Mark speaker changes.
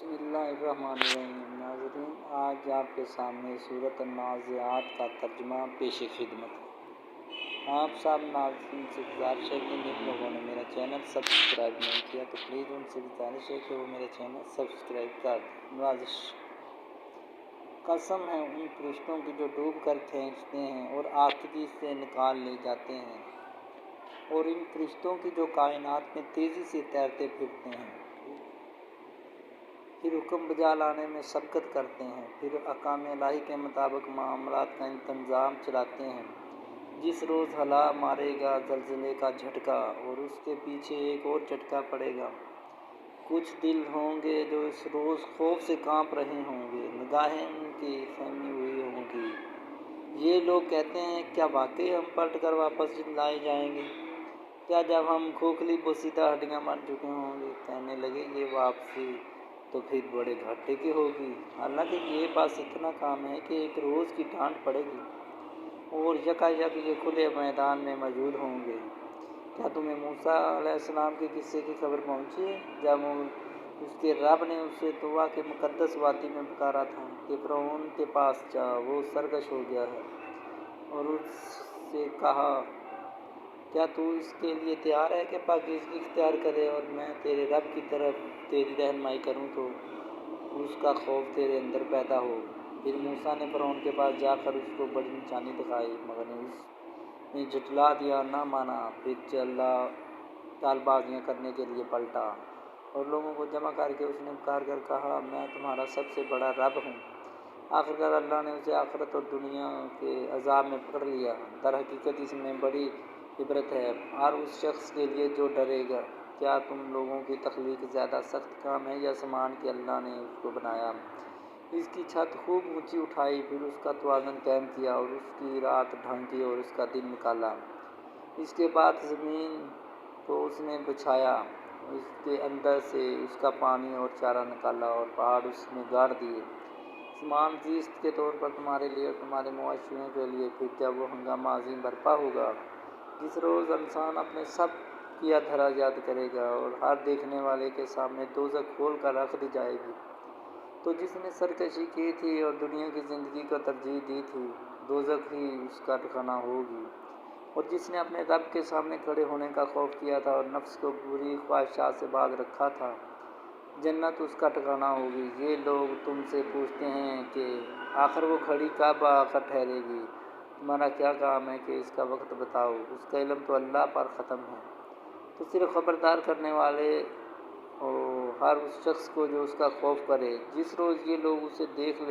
Speaker 1: बिस्मिल्लाहिर्रहमानिर्रहीम। नाज़रीन, आज आपके सामने सूरत अन्नाज़िआत का तर्जुमा पेश खिदमत है। आप सब नाज़रीन से गुज़ारिश है कि जिन लोगों ने मेरा चैनल सब्सक्राइब नहीं किया तो प्लीज़ उनसे गुज़ारिश है कि वो मेरा चैनल सब्सक्राइब कर दें। नवाज़िश, कसम है उन फरिश्तों की जो डूब कर खींचते हैं और आखिरी से निकाल ले जाते हैं, और इन फरिश्तों की जो कायनात में तेज़ी से तैरते फिरते हैं, फिर हुक्म बजा लाने में सबकत करते हैं, फिर अहकाम इलाही के मुताबिक मामलात का इंतज़ाम चलाते हैं। जिस रोज़ हला मारेगा ज़लज़ले का झटका और उसके पीछे एक और झटका पड़ेगा। कुछ दिल होंगे जो इस रोज़ खौफ से कांप रहे होंगे, निगाहें उनकी थमी हुई होंगी। ये लोग कहते हैं, क्या वाकई हम पलट कर वापस लाए जाएंगे? क्या जब हम खोखली बोसीदा हड्डियाँ बन चुके होंगे कहने लगे ये वापसी तो फिर बड़े घाटे की होगी। हालांकि ये बस इतना काम है कि एक रोज़ की डांट पड़ेगी और यकायक ये खुले मैदान में मौजूद होंगे। क्या तुम्हें मूसा अलैहिस्सलाम के किस्से की खबर पहुंची है, जब उसके रब ने उसे तुवा के मुकद्दस वादी में पुकारा था कि फ़िरौन के पास जा, वो सरकश हो गया है, और उससे कहा, क्या तू इसके लिए तैयार है कि पाकीज़गी इख्तियार करे और मैं तेरे रब की तरफ तेरी रहनुमाई करूँ तो उसका खौफ तेरे अंदर पैदा हो। फिर मूसा ने फ़िरौन के पास जाकर उसको बड़ी निशानी दिखाई, मगर उसने झुठला दिया, ना माना। फिर चला चालबाजियाँ करने के लिए पलटा और लोगों को जमा करके उसने पुकार कर कहा, मैं तुम्हारा सबसे बड़ा रब हूँ। आखिरकार अल्लाह ने उसे आखिरत और दुनिया के अजाब में पकड़ लिया। दर हकीकत इसमें बड़ी इबरत है और उस शख्स के लिए जो डरेगा। क्या तुम लोगों की तख्लीक ज़्यादा सख्त काम है या समान कि अल्लाह ने उसको बनाया, इसकी छत खूब ऊंची उठाई, फिर उसका तवाज़ुन कायम किया और उसकी रात ढांकी और उसका दिन निकाला। इसके बाद ज़मीन को उसने बिछाया, उसके अंदर से उसका पानी और चारा निकाला और पहाड़ उसमें गाड़ दिए समान जीस्त के तौर पर तुम्हारे लिए और तुम्हारे मुआशियों के लिए। फिर जब वो हंगामा अज़ीम बरपा होगा जिस रोज़ इंसान अपने सब किया धरा याद करेगा और हर देखने वाले के सामने दोज़ख खोल कर रख दी जाएगी, तो जिसने सरकशी की थी और दुनिया की ज़िंदगी को तरजीह दी थी, दोज़ख ही उसका ठिकाना होगी। और जिसने अपने रब के सामने खड़े होने का खौफ किया था और नफ्स को बुरी ख्वाहिशात से बाज रखा था, जन्नत उसका ठिकाना होगी। ये लोग तुमसे पूछते हैं कि आखिर वो घड़ी कब आकर ठहरेगी, तुम्हारा क्या काम है कि इसका वक्त बताओ, उसका इल्म तो अल्लाह पर ख़त्म है। तो सिर्फ ख़बरदार करने वाले और हर उस शख्स को जो उसका खौफ करे, जिस रोज़ ये लोग उसे देख